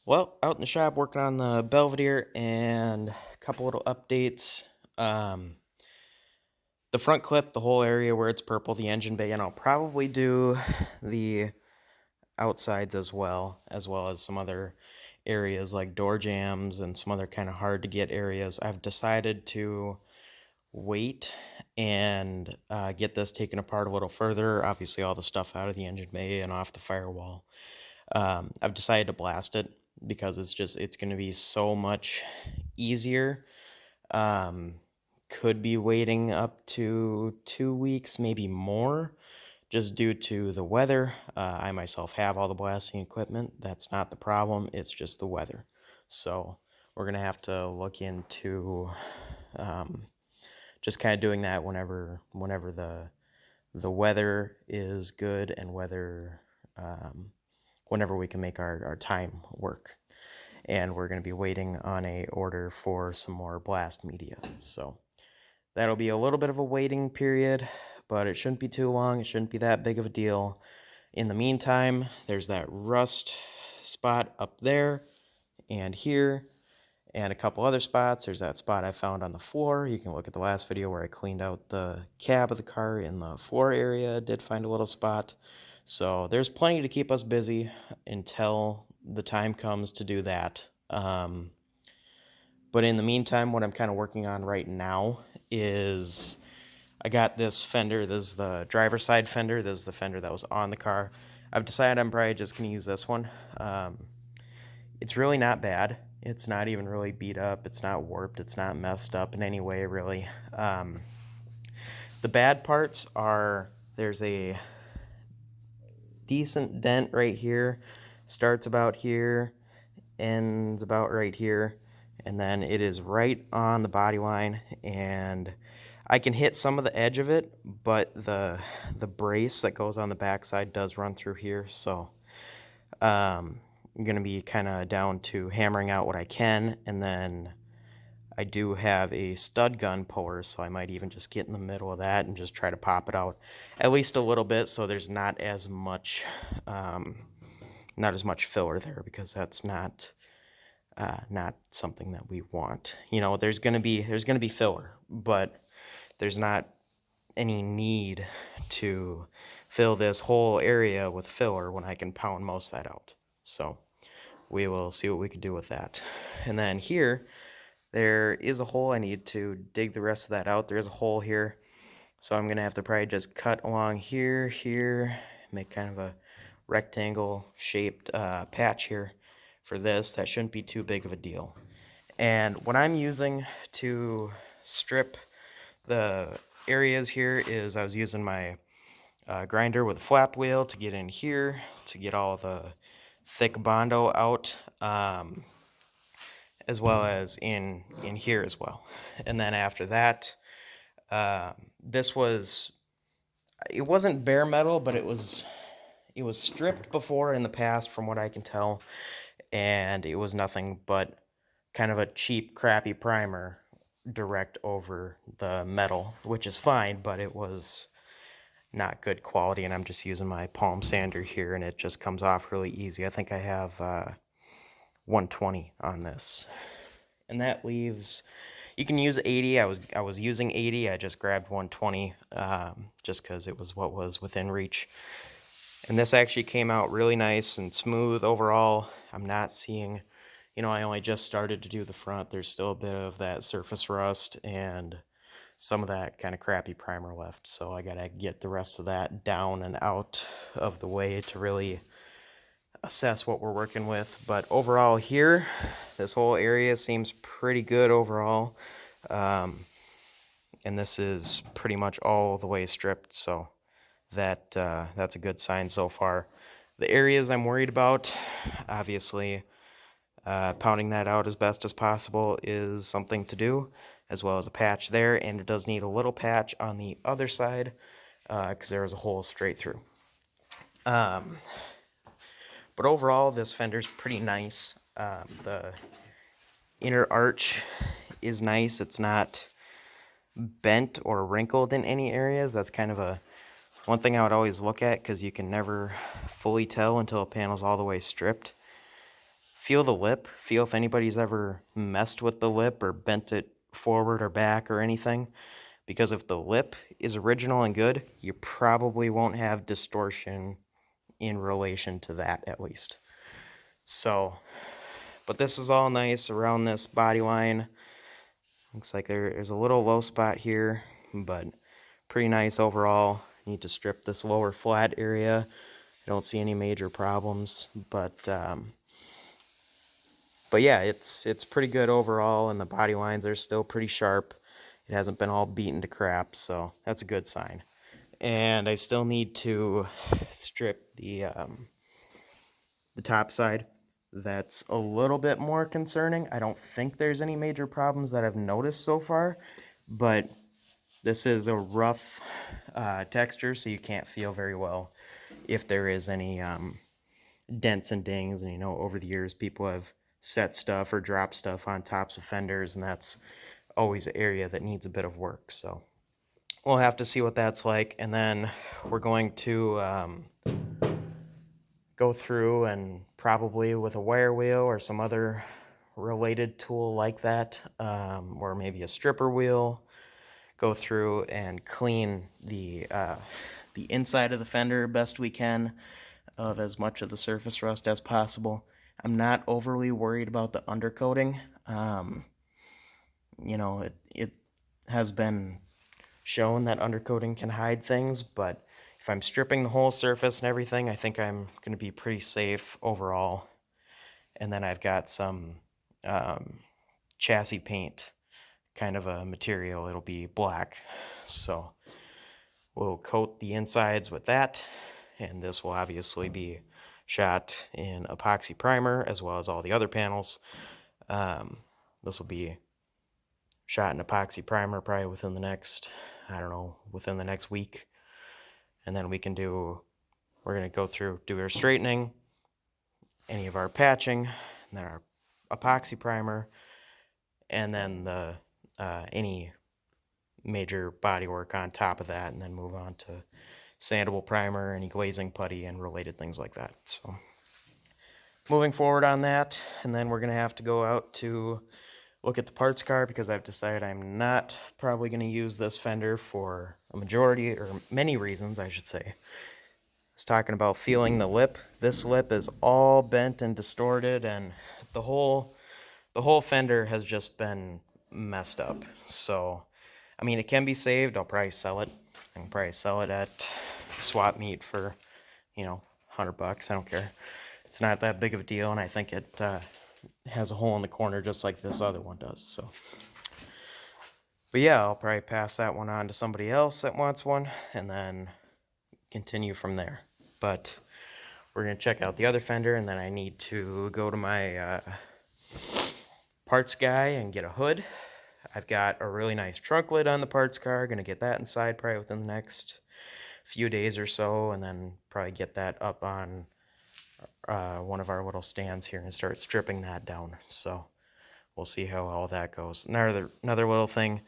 Well, out in the shop working on the Belvedere and a couple little updates. Um, the front clip, the whole area where it's purple, the engine bay, and I'll probably do the outsides as well as some other areas like door jams and some other kind of hard to get areas. I've decided to wait and get this taken apart a little further. Obviously, all the stuff out of the engine bay and off the firewall. I've decided to blast it because it's going to be so much easier. Um, could be waiting up to 2 weeks, maybe more, just due to the weather. I myself have all the blasting equipment. That's not the problem. It's just the weather. So we're gonna have to look into um, just kind of doing that whenever the weather is good and um, whenever we can make our time work. And we're going to be waiting on a order for some more blast media. So that'll be a little bit of a waiting period, but it shouldn't be too long. It shouldn't be that big of a deal. In the meantime, there's that rust spot up there and here and a couple other spots. There's that spot I found on the floor. You can look at the last video where I cleaned out the cab of the car in the floor area. Did find a little spot. So there's plenty to keep us busy until the time comes to do that. But in the meantime, what I'm kind of working on right now is I got this fender. This is the driver's side fender. This is the fender that was on the car. I've decided I'm probably just going to use this one. It's really not bad. It's not even really beat up. It's not warped. It's not messed up in any way, really. The bad parts are there's a decent dent right here. Starts about here, ends about right here, and then it is right on the body line, and I can hit some of the edge of it, but the brace that goes on the backside does run through here, so I'm going to be kind of down to hammering out what I can, and then I do have a stud gun puller, so I might even just get in the middle of that and just try to pop it out at least a little bit so there's not as much filler there, because that's not something that we want. You know, there's gonna be filler, but there's not any need to fill this whole area with filler when I can pound most of that out. So we will see what we can do with that. And then here, there is a hole. I need to dig the rest of that out. There is a hole here, so I'm gonna have to probably just cut along here, make kind of a rectangle shaped patch here for this. That shouldn't be too big of a deal. And what I'm using to strip the areas here is I was using my grinder with a flap wheel to get in here to get all the thick Bondo out, as well as in here as well. And then after that, this was, it wasn't bare metal, but it was stripped before in the past from what I can tell, and it was nothing but kind of a cheap, crappy primer direct over the metal, which is fine, but it was not good quality, and I'm just using my palm sander here, and it just comes off really easy. I think I have 120 on this, and that leaves, you can use 80. I was using 80. I just grabbed 120 just because it was what was within reach. And this actually came out really nice and smooth overall. I'm not seeing, I only just started to do the front. There's still a bit of that surface rust and some of that kind of crappy primer left. So I gotta get the rest of that down and out of the way to really assess what we're working with. But overall here, this whole area seems pretty good overall. And this is pretty much all the way stripped, so that's a good sign so far. The areas I'm worried about, obviously, pounding that out as best as possible is something to do, as well as a patch there, and it does need a little patch on the other side because there is a hole straight through. But overall, this fender's pretty nice. The inner arch is nice. It's not bent or wrinkled in any areas. That's kind of one thing I would always look at, because you can never fully tell until a panel's all the way stripped. feel the lip, feel if anybody's ever messed with the lip or bent it forward or back or anything. Because if the lip is original and good, you probably won't have distortion in relation to that, at least. So, but this is all nice around this body line. Looks like there's a little low spot here, but pretty nice overall. Need to strip this lower flat area. I don't see any major problems, but yeah, it's pretty good overall, and the body lines are still pretty sharp. It hasn't been all beaten to crap, so that's a good sign. And I still need to strip the top side. That's a little bit more concerning. I don't think there's any major problems that I've noticed so far, but this is a rough texture, so you can't feel very well if there is any dents and dings. And over the years, people have set stuff or dropped stuff on tops of fenders, and that's always an area that needs a bit of work. So we'll have to see what that's like, and then we're going to go through and probably with a wire wheel or some other related tool like that, or maybe a stripper wheel, go through and clean the inside of the fender best we can of as much of the surface rust as possible. I'm not overly worried about the undercoating. It has been shown that undercoating can hide things, but if I'm stripping the whole surface and everything, I think I'm going to be pretty safe overall. And then I've got some chassis paint kind of a material. It'll be black, so we'll coat the insides with that, and this will obviously be shot in epoxy primer as well as all the other panels. This will be shot in epoxy primer probably within the next, within the next week. And then we're going to go through, do our straightening, any of our patching, and then our epoxy primer, and then the any major body work on top of that, and then move on to sandable primer, any glazing putty, and related things like that. So moving forward on that, and then we're going to have to go out to look at the parts car, because I've decided I'm not probably going to use this fender for a majority, or many reasons, I should say. I was talking about feeling the lip. This lip is all bent and distorted, and the whole fender has just been messed up. So, I mean, it can be saved. I'll probably sell it. I can probably sell it at swap meet for, $100. I don't care. It's not that big of a deal, and I think it has a hole in the corner just like this other one does. So, but yeah, I'll probably pass that one on to somebody else that wants one, and then continue from there. But we're going to check out the other fender, and then I need to go to my parts guy and get a hood. I've got a really nice trunk lid on the parts car. Going to get that inside probably within the next few days or so, and then probably get that up on one of our little stands here and start stripping that down. So we'll see how all that goes. Another little thing,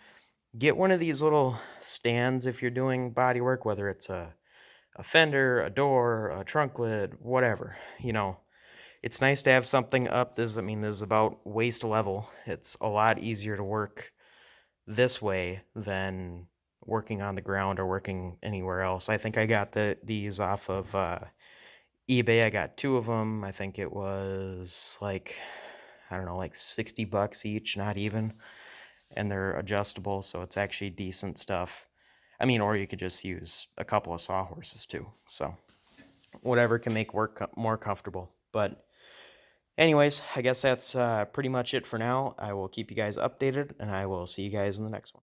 get one of these little stands if you're doing body work, whether it's a fender, a door, a trunk lid, whatever. It's nice to have something up. This is about waist level. It's a lot easier to work this way than working on the ground or working anywhere else. I think I got these off of eBay. I got 2 of them. I think it was like, like $60 each, not even. And they're adjustable, so it's actually decent stuff. Or you could just use a couple of sawhorses too. So whatever can make work more comfortable. But anyways, I guess that's pretty much it for now. I will keep you guys updated, and I will see you guys in the next one.